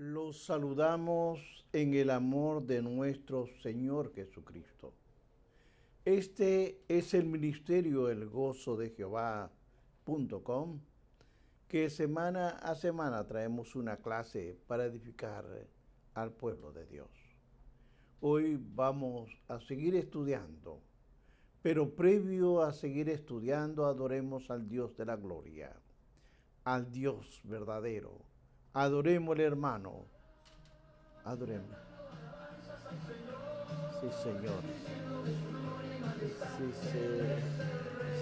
Los saludamos en el amor de nuestro Señor Jesucristo. Este es el ministerio El Gozo de Jehová.com, que semana a semana traemos una clase para edificar al pueblo de Dios. Hoy vamos a seguir estudiando, pero previo a seguir estudiando, adoremos al Dios de la gloria, al Dios verdadero. Adoremos, hermano. Adoremos. Sí, Señor. Sí, sí, Señor.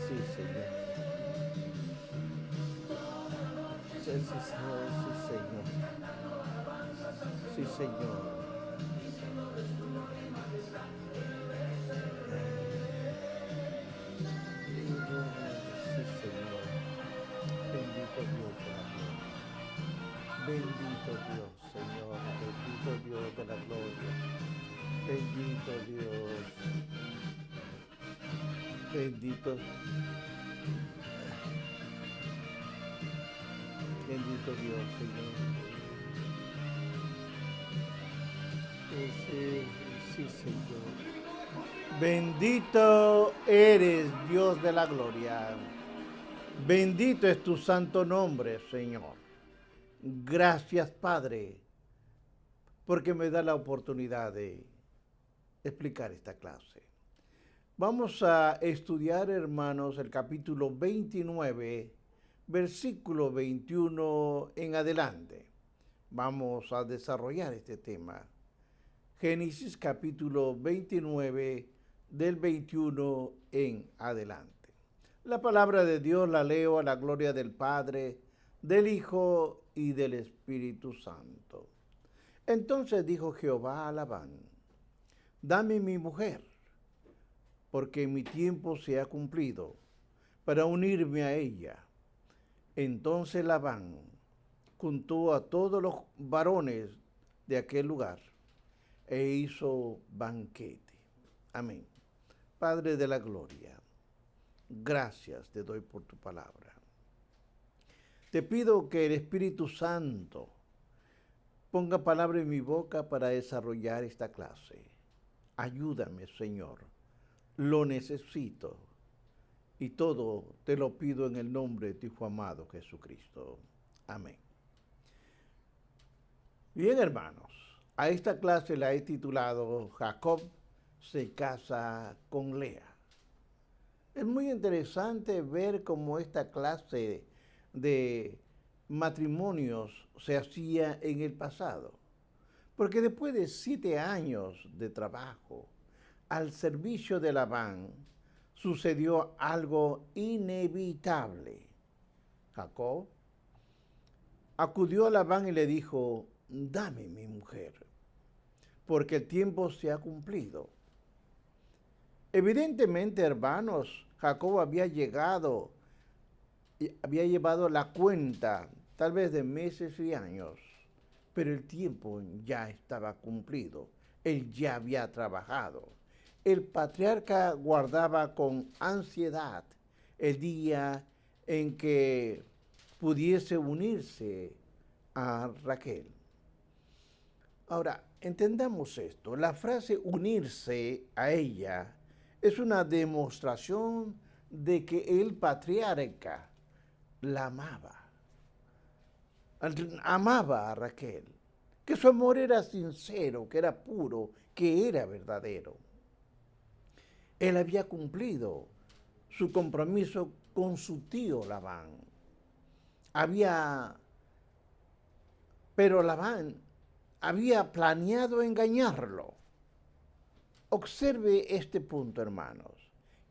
Sí, Señor. Sí, Señor. Sí, Señor. Bendito Dios de la gloria. Bendito Dios, Señor. Bendito Dios de la gloria. Bendito Dios. Bendito. Bendito Dios, Señor. Sí, Señor. Bendito eres, Dios de la gloria. Bendito es tu santo nombre, Señor. Gracias, Padre, porque me da la oportunidad de explicar esta clase. Vamos a estudiar, hermanos, el capítulo 29, versículo 21 en adelante. Vamos a desarrollar este tema. Génesis capítulo 29, del 21 en adelante. La palabra de Dios la leo a la gloria del Padre, del Hijo y del Espíritu Santo. Entonces dijo Jehová a Labán: dame mi mujer, porque mi tiempo se ha cumplido, para unirme a ella. Entonces Labán juntó a todos los varones de aquel lugar e hizo banquete. Amén. Padre de la gloria, gracias te doy por tu palabra. Te pido que el Espíritu Santo ponga palabra en mi boca para desarrollar esta clase. Ayúdame, Señor. Lo necesito. Y todo te lo pido en el nombre de tu Hijo amado Jesucristo. Amén. Bien, hermanos, a esta clase la he titulado Jacob se casa con Lea. Es muy interesante ver cómo esta clase de matrimonios se hacía en el pasado. Porque después de 7 años de trabajo al servicio de Labán, sucedió algo inevitable. Jacob acudió a Labán y le dijo: dame mi mujer, porque el tiempo se ha cumplido. Evidentemente, hermanos, Jacob había llevado la cuenta, tal vez de meses y años, pero el tiempo ya estaba cumplido. Él ya había trabajado. El patriarca guardaba con ansiedad el día en que pudiese unirse a Raquel. Ahora, entendamos esto. La frase unirse a ella es una demostración de que el patriarca la amaba. Amaba a Raquel, que su amor era sincero, que era puro, que era verdadero. Él había cumplido su compromiso con su tío Labán. Pero Labán había planeado engañarlo. Observe este punto, hermanos,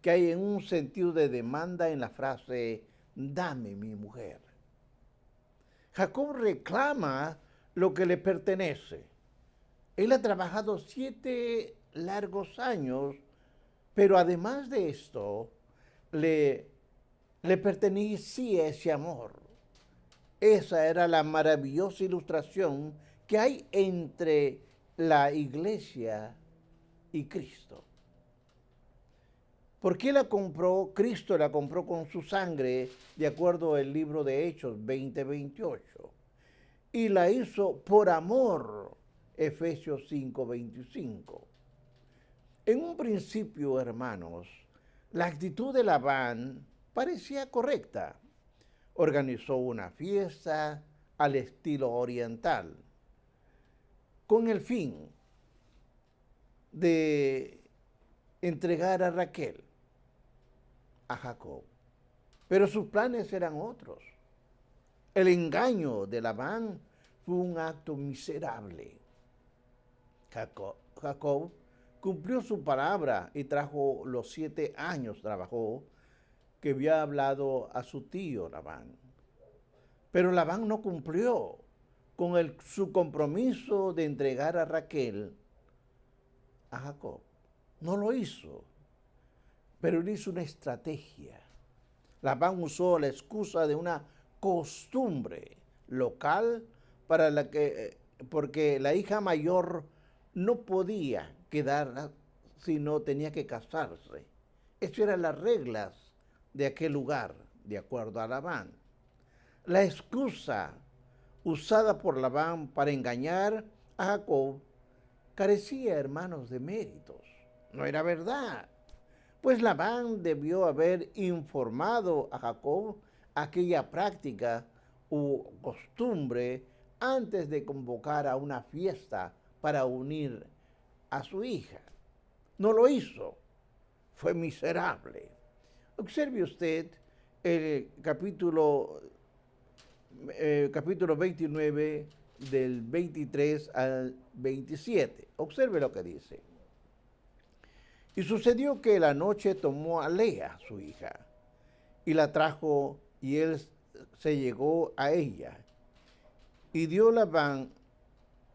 que hay en un sentido de demanda en la frase dame mi mujer. Jacob reclama lo que le pertenece. Él ha trabajado 7 largos años, pero además de esto, le pertenecía ese amor. Esa era la maravillosa ilustración que hay entre la iglesia y Cristo. ¿Por qué la compró? Cristo la compró con su sangre, de acuerdo al libro de Hechos 20:28. y la hizo por amor. Efesios 5:25. En un principio, hermanos, la actitud de Labán parecía correcta. Organizó una fiesta al estilo oriental, con el fin de entregar a Raquel a Jacob. Pero sus planes eran otros. El engaño de Labán fue un acto miserable. Jacob cumplió su palabra y trajo los 7 años, trabajó, que había hablado a su tío Labán. Pero Labán no cumplió con su compromiso de entregar a Raquel a Jacob. No lo hizo, pero él hizo una estrategia. Labán usó la excusa de una costumbre local porque la hija mayor no podía quedar, sino tenía que casarse. Esas eran las reglas de aquel lugar, de acuerdo a Labán. La excusa usada por Labán para engañar a Jacob carecía, hermanos, de méritos. No era verdad. Pues Labán debió haber informado a Jacob aquella práctica u costumbre antes de convocar a una fiesta para unir a su hija. No lo hizo. Fue miserable. Observe usted el capítulo 29 del 23 al 27. Observe lo que dice. Y sucedió que la noche tomó a Lea, su hija, y la trajo, y él se llegó a ella. Y dio Labán,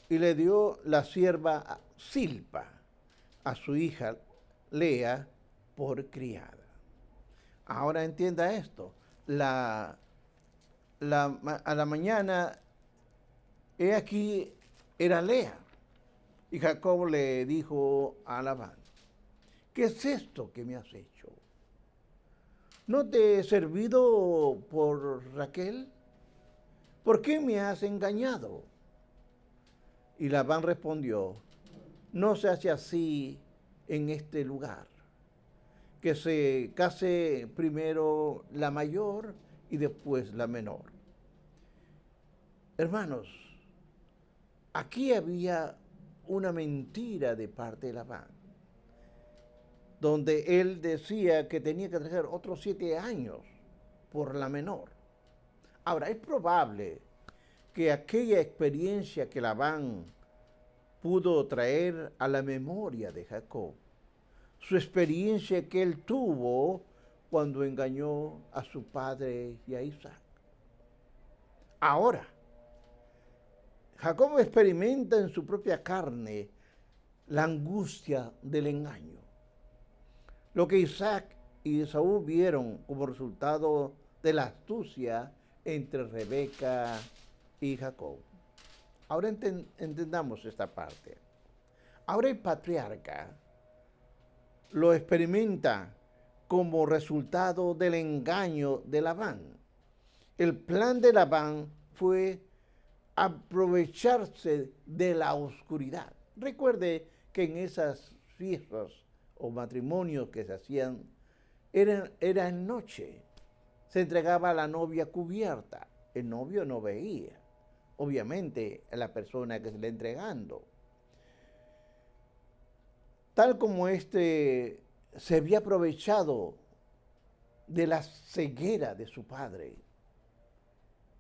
y le dio la sierva Zilpa a su hija Lea por criada. Ahora entienda esto. A la mañana, he aquí, era Lea. Y Jacob le dijo a Labán: ¿qué es esto que me has hecho? ¿No te he servido por Raquel? ¿Por qué me has engañado? Y Labán respondió: no se hace así en este lugar, que se case primero la mayor y después la menor. Hermanos, aquí había una mentira de parte de Labán, donde él decía que tenía que traer otros 7 años por la menor. Ahora, es probable que aquella experiencia que Labán pudo traer a la memoria de Jacob, su experiencia que él tuvo cuando engañó a su padre y a Isaac. Ahora, Jacob experimenta en su propia carne la angustia del engaño. Lo que Isaac y Esaú vieron como resultado de la astucia entre Rebeca y Jacob. Ahora entendamos esta parte. Ahora el patriarca lo experimenta como resultado del engaño de Labán. El plan de Labán fue aprovecharse de la oscuridad. Recuerde que en esas fiestas o matrimonios que se hacían era en noche. Se entregaba a la novia cubierta. El novio no veía, obviamente, a la persona que se le entregando. Tal como se había aprovechado de la ceguera de su padre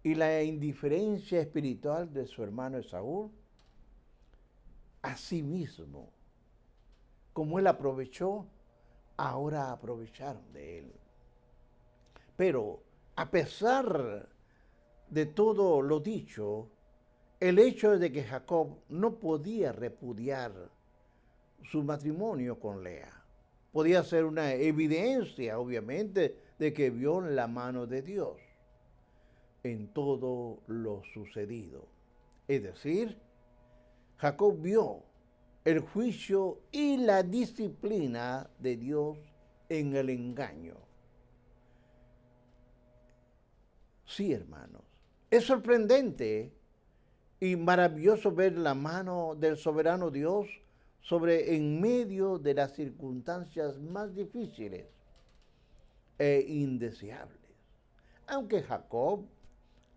y la indiferencia espiritual de su hermano Esaú, asimismo, como él aprovechó, ahora aprovecharon de él. Pero a pesar de todo lo dicho, el hecho de que Jacob no podía repudiar su matrimonio con Lea podía ser una evidencia, obviamente, de que vio la mano de Dios en todo lo sucedido. Es decir, Jacob vio el juicio y la disciplina de Dios en el engaño. Sí, hermanos, es sorprendente Y maravilloso ver la mano del soberano Dios sobre en medio de las circunstancias más difíciles e indeseables. Aunque Jacob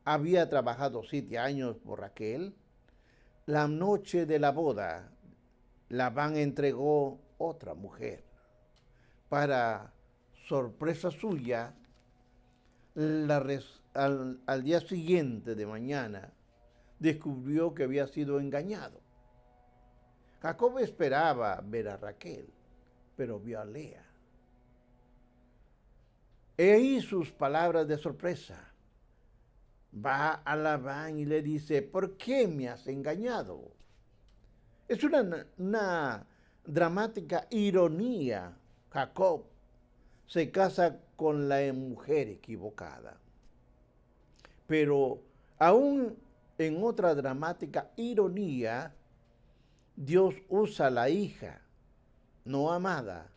había trabajado 7 años por Raquel, la noche de la boda, Labán entregó otra mujer. Para sorpresa suya, al día siguiente de mañana, descubrió que había sido engañado. Jacob esperaba ver a Raquel, pero vio a Lea. He ahí sus palabras de sorpresa. Va a Labán y le dice, ¿por qué me has engañado? Es una dramática ironía. Jacob se casa con la mujer equivocada. Pero aún en otra dramática ironía, Dios usa a la hija no amada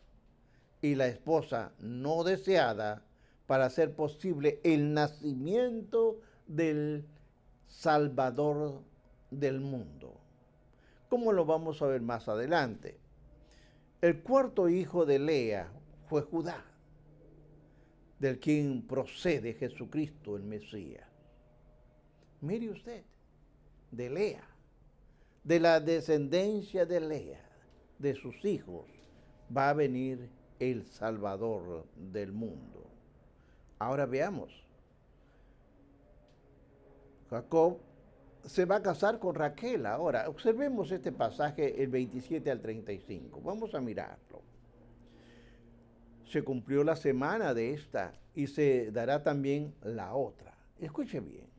y la esposa no deseada para hacer posible el nacimiento del Salvador del mundo. Como lo vamos a ver más adelante. El cuarto hijo de Lea fue Judá, del quien procede Jesucristo el Mesías. Mire usted, de Lea, de la descendencia de Lea, de sus hijos, va a venir el Salvador del mundo. Ahora veamos. Jacob se va a casar con Raquel ahora. Observemos este pasaje, el 27 al 35. Vamos a mirarlo. Se cumplió la semana de esta y se dará también la otra. Escuche bien.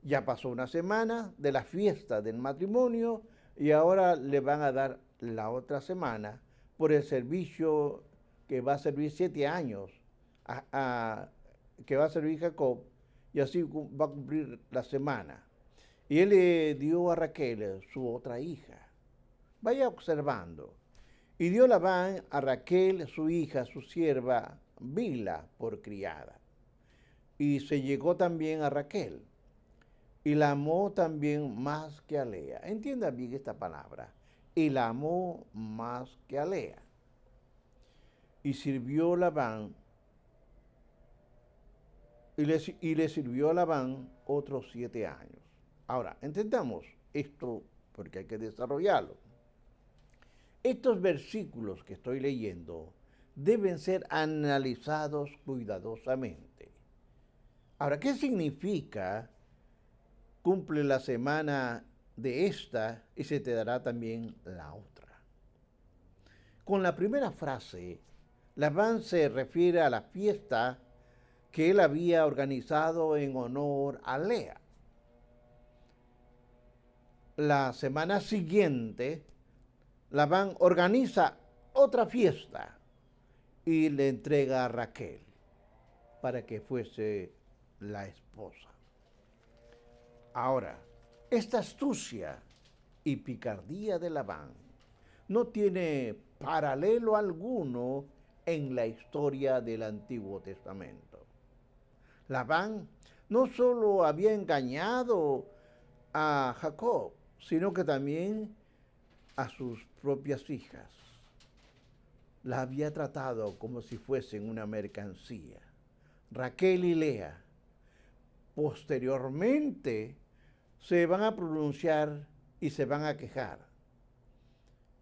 Ya pasó una semana de la fiesta del matrimonio y ahora le van a dar la otra semana por el servicio que va a servir 7 años, que va a servir Jacob, y así va a cumplir la semana. Y él le dio a Raquel, su otra hija. Vaya observando. Y dio Labán a Raquel, su hija, su sierva, Bila, por criada. Y se llegó también a Raquel, y la amó también más que a Lea. Entienda bien esta palabra. Y la amó más que a Lea. Y sirvió Labán, y le sirvió a Labán otros 7 años. Ahora, entendamos esto porque hay que desarrollarlo. Estos versículos que estoy leyendo deben ser analizados cuidadosamente. Ahora, ¿qué significa cumple la semana de esta y se te dará también la otra? Con la primera frase, Labán se refiere a la fiesta que él había organizado en honor a Lea. La semana siguiente, Labán organiza otra fiesta y le entrega a Raquel para que fuese la esposa. Ahora, esta astucia y picardía de Labán no tiene paralelo alguno en la historia del Antiguo Testamento. Labán no solo había engañado a Jacob, sino que también a sus propias hijas. Las había tratado como si fuesen una mercancía. Raquel y Lea posteriormente se van a pronunciar y se van a quejar.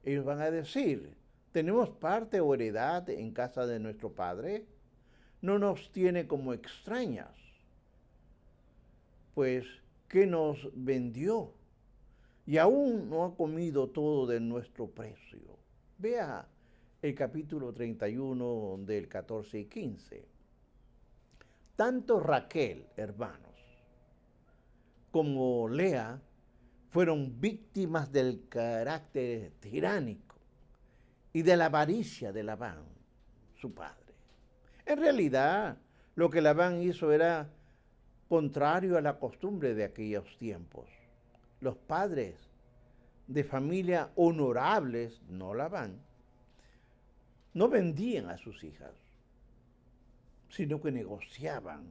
Ellos van a decir, ¿tenemos parte o heredad en casa de nuestro padre? No nos tiene como extrañas, pues, ¿qué nos vendió? Y aún no ha comido todo de nuestro precio. Vea el capítulo 31 del 14 y 15. Tanto Raquel, hermanos, como Lea fueron víctimas del carácter tiránico y de la avaricia de Labán, su padre. En realidad, lo que Labán hizo era contrario a la costumbre de aquellos tiempos. Los padres de familia honorables, no Labán, no vendían a sus hijas, sino que negociaban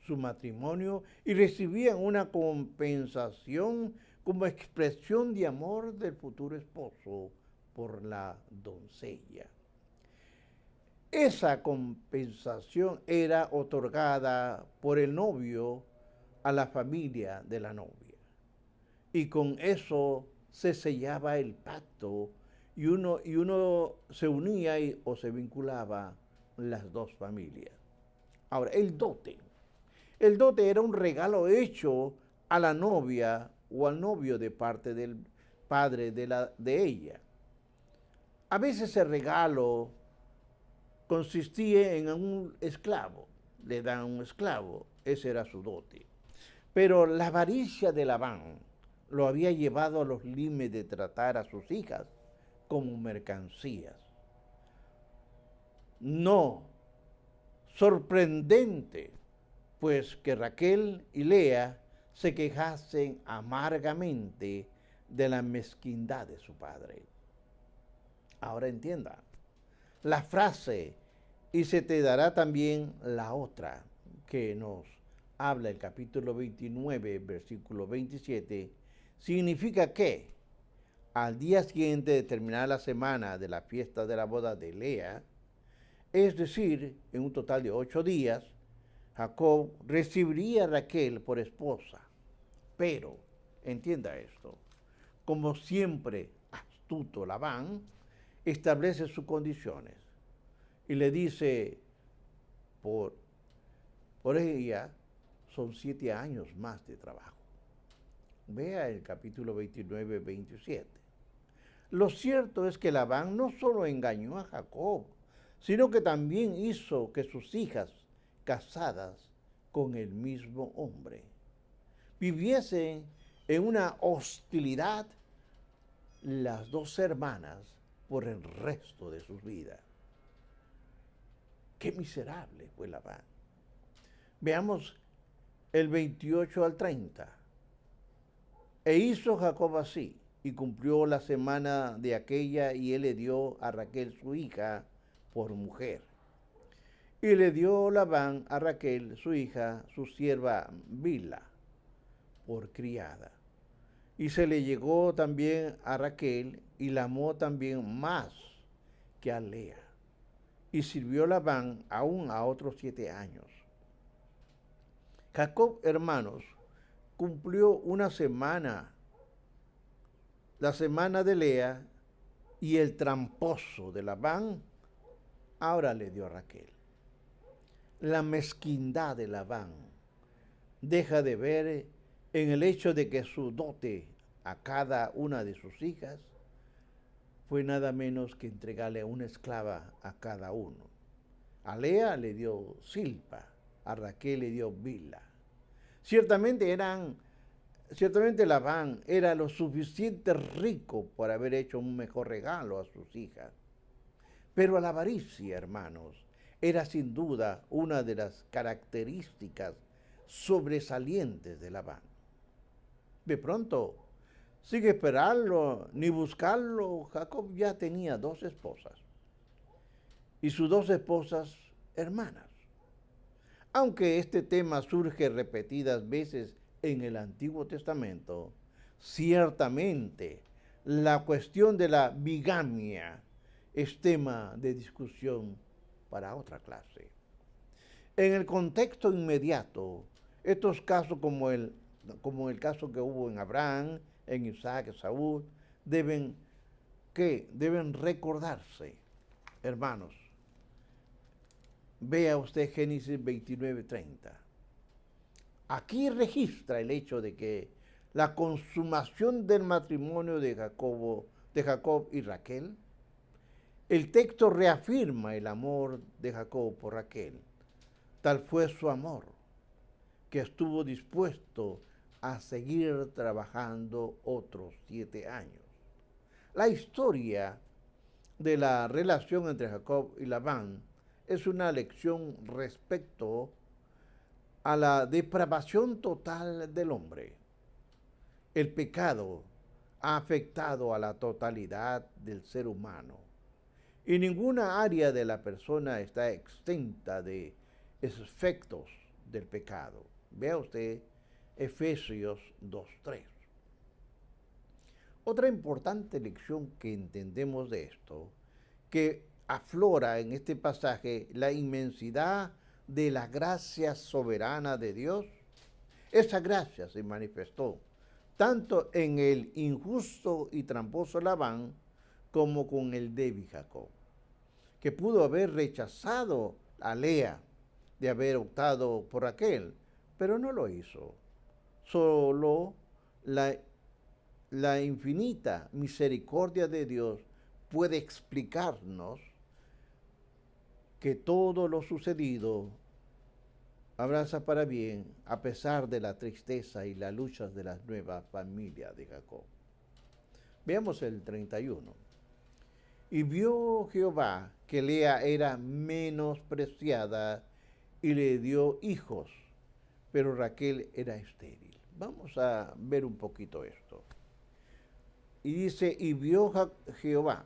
su matrimonio y recibían una compensación como expresión de amor del futuro esposo por la doncella. Esa compensación era otorgada por el novio a la familia de la novia. Y con eso se sellaba el pacto y uno se unía o se vinculaba las dos familias. Ahora, el dote. El dote era un regalo hecho a la novia o al novio de parte del padre de ella. A veces el regalo consistía en un esclavo. Le dan un esclavo, ese era su dote. Pero la avaricia de Labán lo había llevado a los límites de tratar a sus hijas como mercancías. No, sorprendente, pues que Raquel y Lea se quejasen amargamente de la mezquindad de su padre. Ahora entienda, la frase, y se te dará también la otra, que nos habla el capítulo 29, versículo 27, significa que al día siguiente de terminar la semana de la fiesta de la boda de Lea, es decir, en un total de 8 días, Jacob recibiría a Raquel por esposa. Pero, entienda esto, como siempre astuto Labán, establece sus condiciones y le dice, por ella son 7 años más de trabajo. Vea el capítulo 29, 27. Lo cierto es que Labán no solo engañó a Jacob, sino que también hizo que sus hijas, casadas con el mismo hombre, viviesen en una hostilidad las dos hermanas por el resto de sus vidas. Qué miserable fue Labán. Veamos el 28 al 30. E hizo Jacob así, y cumplió la semana de aquella, y él le dio a Raquel su hija por mujer. Y le dio Labán a Raquel su hija, su sierva Bilha, por criada. Y se le llegó también a Raquel, y la amó también más que a Lea. Y sirvió Labán aún a otros 7 años. Jacob, hermanos, cumplió una semana, la semana de Lea, y el tramposo de Labán ahora le dio a Raquel. La mezquindad de Labán deja de ver en el hecho de que su dote a cada una de sus hijas fue nada menos que entregarle una esclava a cada uno. A Lea le dio Silpa, a Raquel le dio Bilha. Ciertamente Labán era lo suficiente rico por haber hecho un mejor regalo a sus hijas. Pero la avaricia, hermanos, era sin duda una de las características sobresalientes de Labán. De pronto, sin esperarlo ni buscarlo, Jacob ya tenía 2 esposas. Y sus 2 esposas hermanas. Aunque este tema surge repetidas veces en el Antiguo Testamento, ciertamente la cuestión de la bigamia es tema de discusión para otra clase. En el contexto inmediato, estos casos como el caso que hubo en Abraham, en Isaac, en Saúl, deben recordarse, hermanos. Vea usted Génesis 29:30. Aquí registra el hecho de que la consumación del matrimonio de Jacob y Raquel, el texto reafirma el amor de Jacob por Raquel. Tal fue su amor, que estuvo dispuesto a seguir trabajando otros 7 años. La historia de la relación entre Jacob y Labán es una lección respecto a la depravación total del hombre. El pecado ha afectado a la totalidad del ser humano y ninguna área de la persona está exenta de efectos del pecado. Vea usted Efesios 2:3. Otra importante lección que entendemos de esto, que aflora en este pasaje la inmensidad de la gracia soberana de Dios. Esa gracia se manifestó tanto en el injusto y tramposo Labán como con el débil Jacob, que pudo haber rechazado a Lea de haber optado por Raquel, pero no lo hizo. Solo la infinita misericordia de Dios puede explicarnos que todo lo sucedido abraza para bien a pesar de la tristeza y las luchas de la nueva familia de Jacob. Veamos el 31. Y vio Jehová que Lea era menospreciada y le dio hijos, pero Raquel era estéril. Vamos a ver un poquito esto. Y dice, y vio Jehová,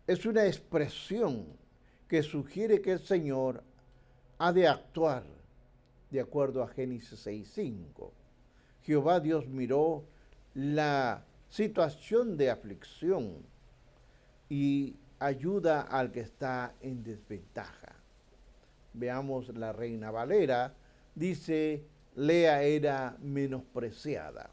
es una expresión que sugiere que el Señor ha de actuar de acuerdo a Génesis 6:5. Jehová Dios miró la situación de aflicción y ayuda al que está en desventaja. Veamos la Reina Valera, dice, Lea era menospreciada.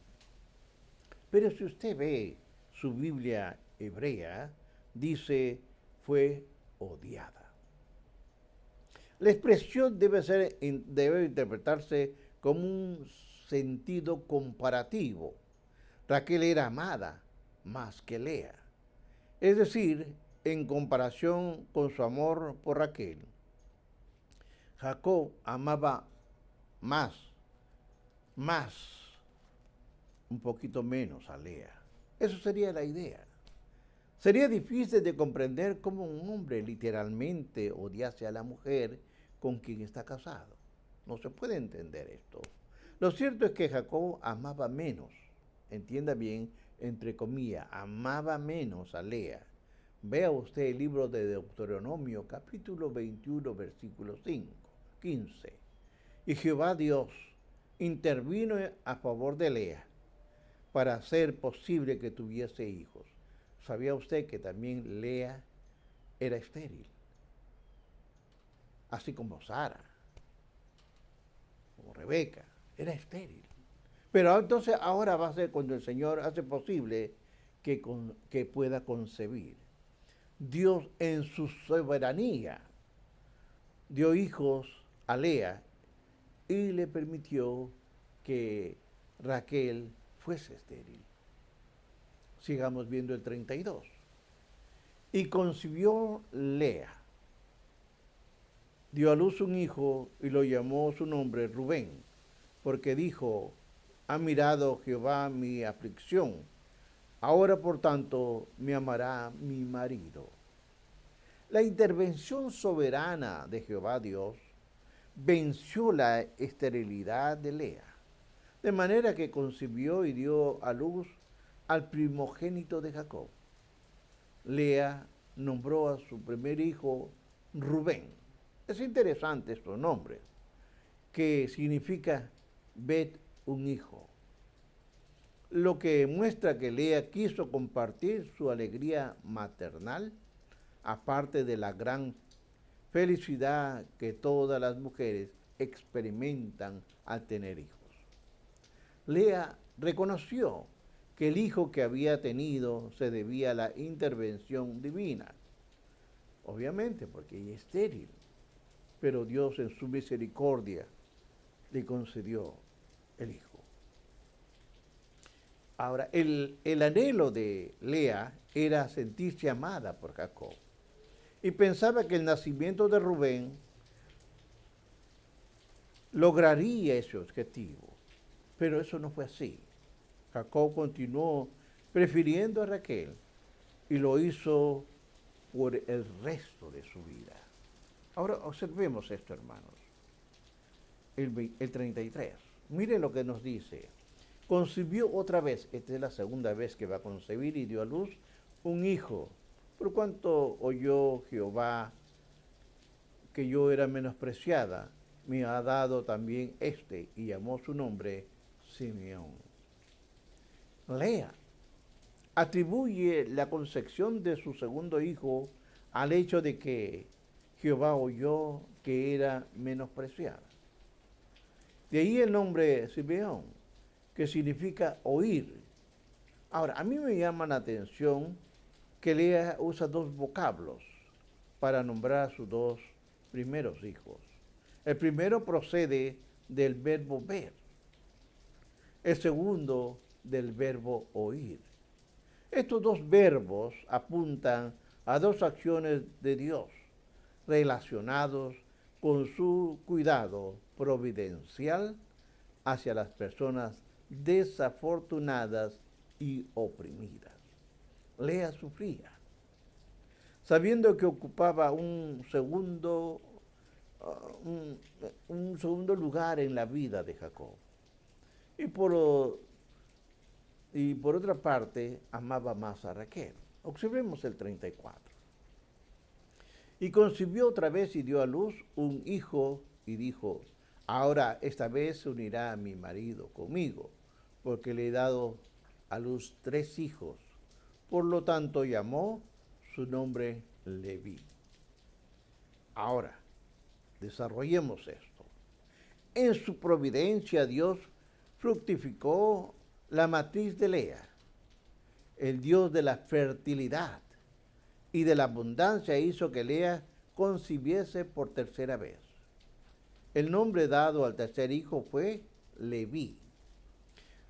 Pero si usted ve su Biblia hebrea, dice, fue odiada. La expresión debe interpretarse como un sentido comparativo. Raquel era amada más que Lea. Es decir, en comparación con su amor por Raquel, Jacob amaba más, un poquito menos a Lea. Eso sería la idea. Sería difícil de comprender cómo un hombre literalmente odiase a la mujer con quien está casado. No se puede entender esto. Lo cierto es que Jacob amaba menos, entienda bien, entre comillas, amaba menos a Lea. Vea usted el libro de Deuteronomio, capítulo 21, versículo 15. Y Jehová Dios intervino a favor de Lea para hacer posible que tuviese hijos. ¿Sabía usted que también Lea era estéril? Así como Sara, como Rebeca, era estéril. Pero entonces ahora va a ser cuando el Señor hace posible que pueda concebir. Dios en su soberanía dio hijos a Lea y le permitió que Raquel fuese estéril. Sigamos viendo el 32. Y concibió Lea, dio a luz un hijo y lo llamó su nombre Rubén, porque dijo, ha mirado Jehová mi aflicción, ahora por tanto me amará mi marido. La intervención soberana de Jehová Dios venció la esterilidad de Lea, de manera que concibió y dio a luz al primogénito de Jacob. Lea nombró a su primer hijo Rubén. Es interesante estos nombres, que significa Bet, un hijo. Lo que muestra que Lea quiso compartir su alegría maternal, aparte de la gran felicidad que todas las mujeres experimentan al tener hijos. Lea reconoció que el hijo que había tenido se debía a la intervención divina. Obviamente, porque ella es estéril, pero Dios en su misericordia le concedió el hijo. Ahora, el anhelo de Lea era sentirse amada por Jacob y pensaba que el nacimiento de Rubén lograría ese objetivo, pero eso no fue así. Jacob continuó prefiriendo a Raquel y lo hizo por el resto de su vida. Ahora observemos esto, hermanos. El 33. Miren lo que nos dice. Concibió otra vez, esta es la segunda vez que va a concebir, y dio a luz un hijo. Por cuanto oyó Jehová que yo era menospreciada, me ha dado también este, y llamó su nombre Simeón. Lea atribuye la concepción de su segundo hijo al hecho de que Jehová oyó que era menospreciada. De ahí el nombre Simeón, que significa oír. Ahora, a mí me llama la atención que Lea usa dos vocablos para nombrar a sus dos primeros hijos. El primero procede del verbo ver, el segundo del verbo oír. Estos dos verbos apuntan a dos acciones de Dios relacionados con su cuidado providencial hacia las personas desafortunadas y oprimidas. Lea sufría, sabiendo que ocupaba un segundo lugar en la vida de Jacob. Y por otra parte, amaba más a Raquel. Observemos el 34. Y concibió otra vez y dio a luz un hijo y dijo, ahora esta vez se unirá mi marido conmigo, porque le he dado a luz 3 hijos. Por lo tanto llamó su nombre Leví. Ahora, desarrollemos esto. En su providencia Dios fructificó la matriz de Lea. El Dios de la fertilidad y de la abundancia hizo que Lea concibiese por tercera vez. El nombre dado al tercer hijo fue Leví.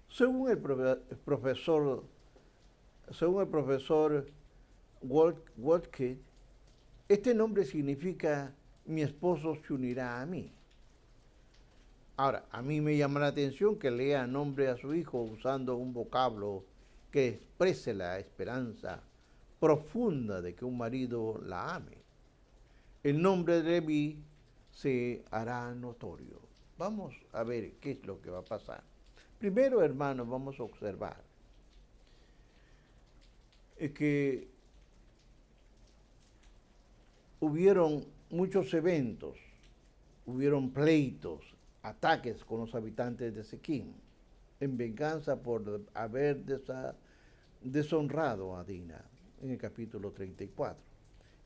Según el profesor Waltke, este nombre significa mi esposo se unirá a mí. Ahora, a mí me llama la atención que Lea nombre a su hijo usando un vocablo que exprese la esperanza profunda de que un marido la ame. El nombre de Leví se hará notorio. Vamos a ver qué es lo que va a pasar. Primero, hermanos, vamos a observar que hubieron muchos eventos, hubieron pleitos, ataques con los habitantes de Siquim, en venganza por haber deshonrado a Dina, en el capítulo 34.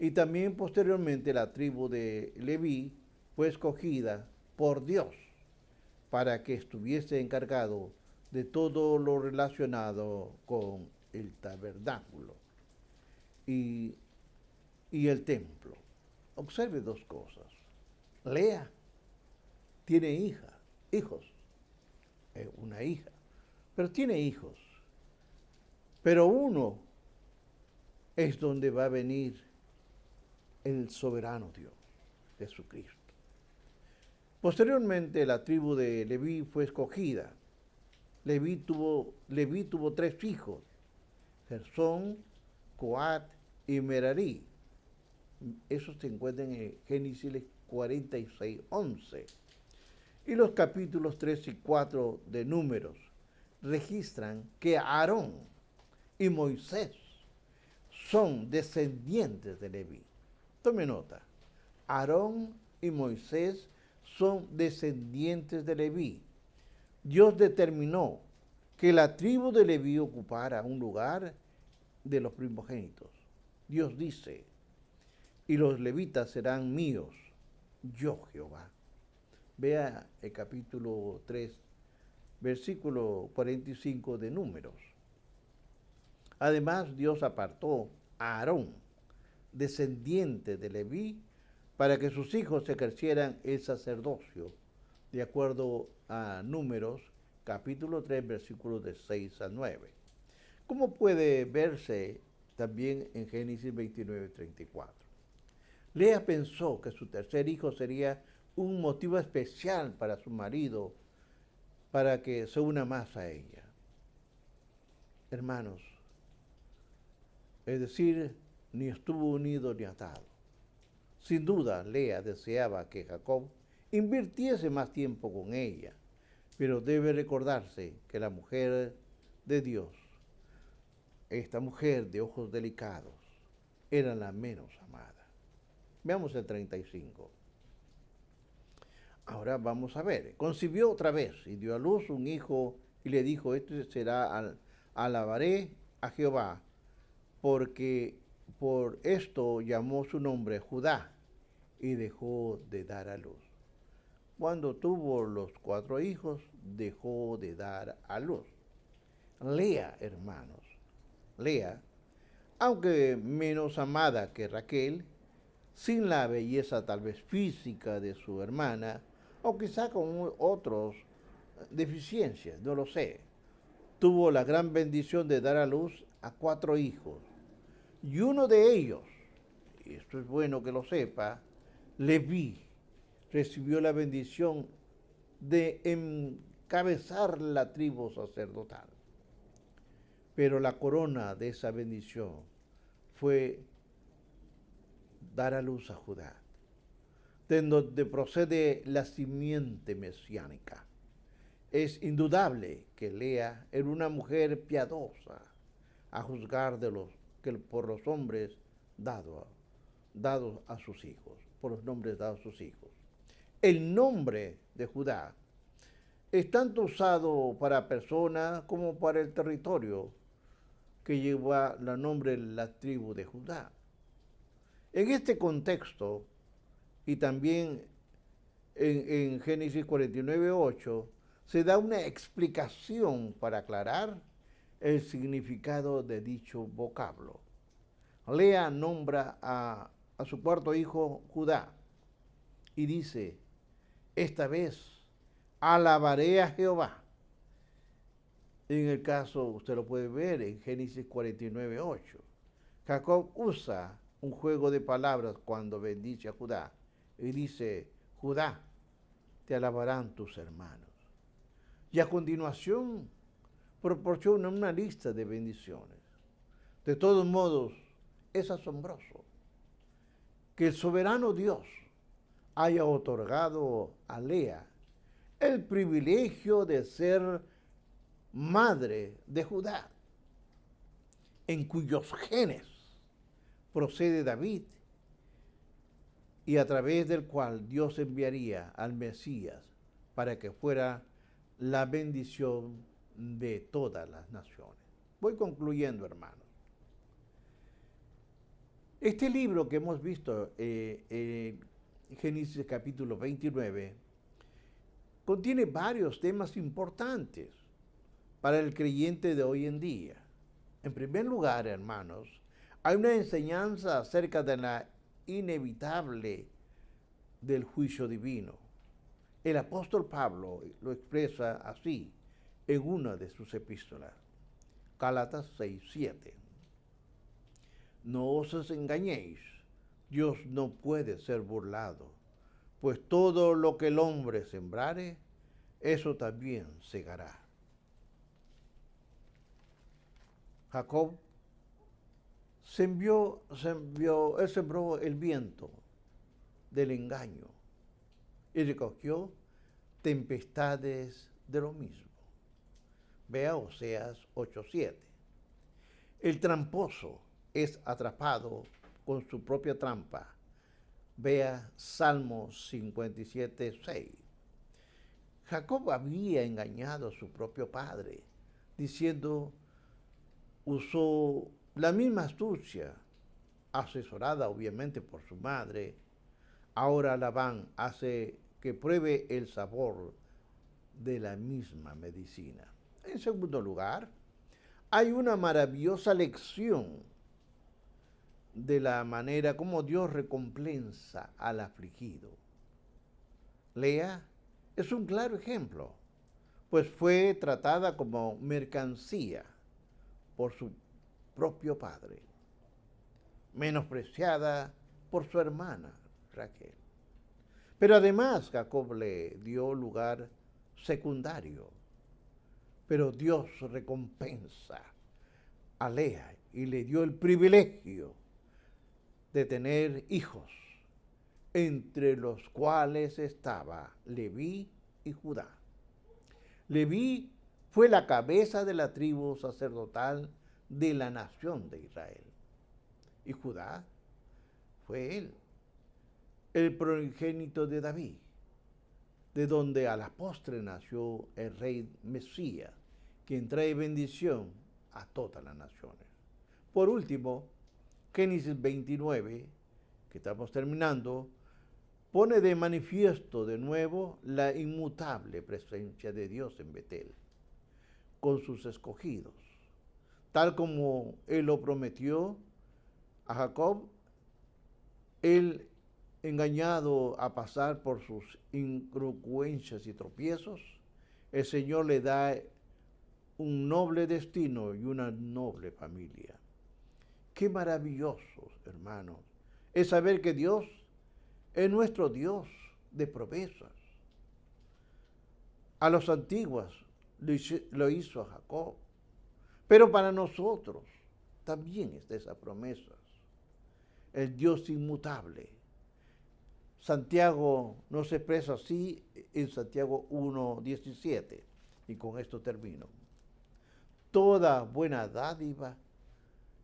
Y también posteriormente la tribu de Leví fue escogida por Dios para que estuviese encargado de todo lo relacionado con el tabernáculo y el templo. Observe dos cosas. Lea tiene hijos, una hija, pero tiene hijos. Pero uno es donde va a venir el soberano Dios, Jesucristo. Posteriormente la tribu de Leví fue escogida. Leví tuvo 3 hijos, Gersón, Coat y Merarí. Esos se encuentran en Génesis 46, 11. Y los capítulos 3 y 4 de Números registran que Aarón y Moisés son descendientes de Leví. Tome nota, Aarón y Moisés son descendientes de Leví. Dios determinó que la tribu de Leví ocupara un lugar de los primogénitos. Dios dice, y los levitas serán míos, yo Jehová. Vea el capítulo 3, versículo 45 de Números. Además, Dios apartó a Aarón, descendiente de Leví, para que sus hijos ejercieran el sacerdocio, de acuerdo a Números, capítulo 3, versículos de 6 a 9. Como puede verse también en Génesis 29, 34. Lea pensó que su tercer hijo sería un motivo especial para su marido, para que se una más a ella. Hermanos, es decir, ni estuvo unido ni atado. Sin duda, Lea deseaba que Jacob invirtiese más tiempo con ella, pero debe recordarse que la mujer de Dios, esta mujer de ojos delicados, era la menos amada. Veamos el 35. Ahora vamos a ver. Concibió otra vez y dio a luz un hijo y le dijo, este será alabaré a Jehová, porque por esto llamó su nombre Judá y dejó de dar a luz. Cuando tuvo los 4 hijos, dejó de dar a luz. Lea, hermanos, Lea, aunque menos amada que Raquel, sin la belleza tal vez física de su hermana, o quizá con otras deficiencias, no lo sé, tuvo la gran bendición de dar a luz a 4 hijos. Y uno de ellos, y esto es bueno que lo sepa, Leví, recibió la bendición de encabezar la tribu sacerdotal. Pero la corona de esa bendición fue dar a luz a Judá, de donde procede la simiente mesiánica. Es indudable que Lea era una mujer piadosa, a juzgar por los hombres dados a sus hijos, por los nombres dados a sus hijos. El nombre de Judá es tanto usado para personas como para el territorio que lleva el nombre de la tribu de Judá. En este contexto, y también en Génesis 49:8, se da una explicación para aclarar el significado de dicho vocablo. Lea nombra a su 4 hijo Judá y dice, esta vez alabaré a Jehová. En el caso, usted lo puede ver en Génesis 49:8. Jacob usa un juego de palabras cuando bendice a Judá y dice, Judá, te alabarán tus hermanos. Y a continuación proporciona una lista de bendiciones. De todos modos, es asombroso que el soberano Dios haya otorgado a Lea el privilegio de ser madre de Judá, en cuyos genes procede David y a través del cual Dios enviaría al Mesías para que fuera la bendición de todas las naciones. Voy concluyendo, hermanos. Este libro que hemos visto, Génesis capítulo 29, contiene varios temas importantes para el creyente de hoy en día. En primer lugar, hermanos, hay una enseñanza acerca de la inevitable del juicio divino. El apóstol Pablo lo expresa así en una de sus epístolas, Gálatas 6:7. No os engañéis, Dios no puede ser burlado, pues todo lo que el hombre sembrare, eso también segará. Jacob él sembró el viento del engaño y recogió tempestades de lo mismo. Vea Oseas 8:7. El tramposo es atrapado con su propia trampa. Vea Salmos 57:6. Jacob había engañado a su propio padre, usó la misma astucia, asesorada obviamente por su madre. Ahora Labán hace que pruebe el sabor de la misma medicina. En segundo lugar, hay una maravillosa lección de la manera como Dios recompensa al afligido. Lea es un claro ejemplo, pues fue tratada como mercancía por su propio padre, menospreciada por su hermana Raquel. Pero además Jacob le dio lugar secundario. Pero Dios recompensa a Lea y le dio el privilegio de tener hijos, entre los cuales estaba Leví y Judá. Leví fue la cabeza de la tribu sacerdotal de la nación de Israel. Y Judá fue él, el primogénito de David, de donde a la postre nació el rey Mesías, quien trae bendición a todas las naciones. Por último, Génesis 29, que estamos terminando, pone de manifiesto de nuevo la inmutable presencia de Dios en Betel, con sus escogidos, tal como Él lo prometió a Jacob. Él, engañado a pasar por sus incongruencias y tropiezos, el Señor le da un noble destino y una noble familia. Qué maravilloso, hermanos, es saber que Dios es nuestro Dios de promesas. A los antiguos lo hizo a Jacob, pero para nosotros también está esa promesa. El Dios inmutable. Santiago nos expresa así en Santiago 1:17, y con esto termino. Toda buena dádiva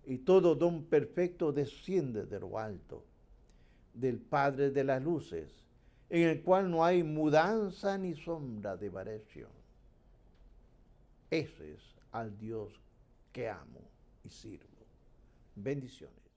y todo don perfecto desciende de lo alto, del Padre de las luces, en el cual no hay mudanza ni sombra de variación. Ese es al Dios que amo y sirvo. Bendiciones.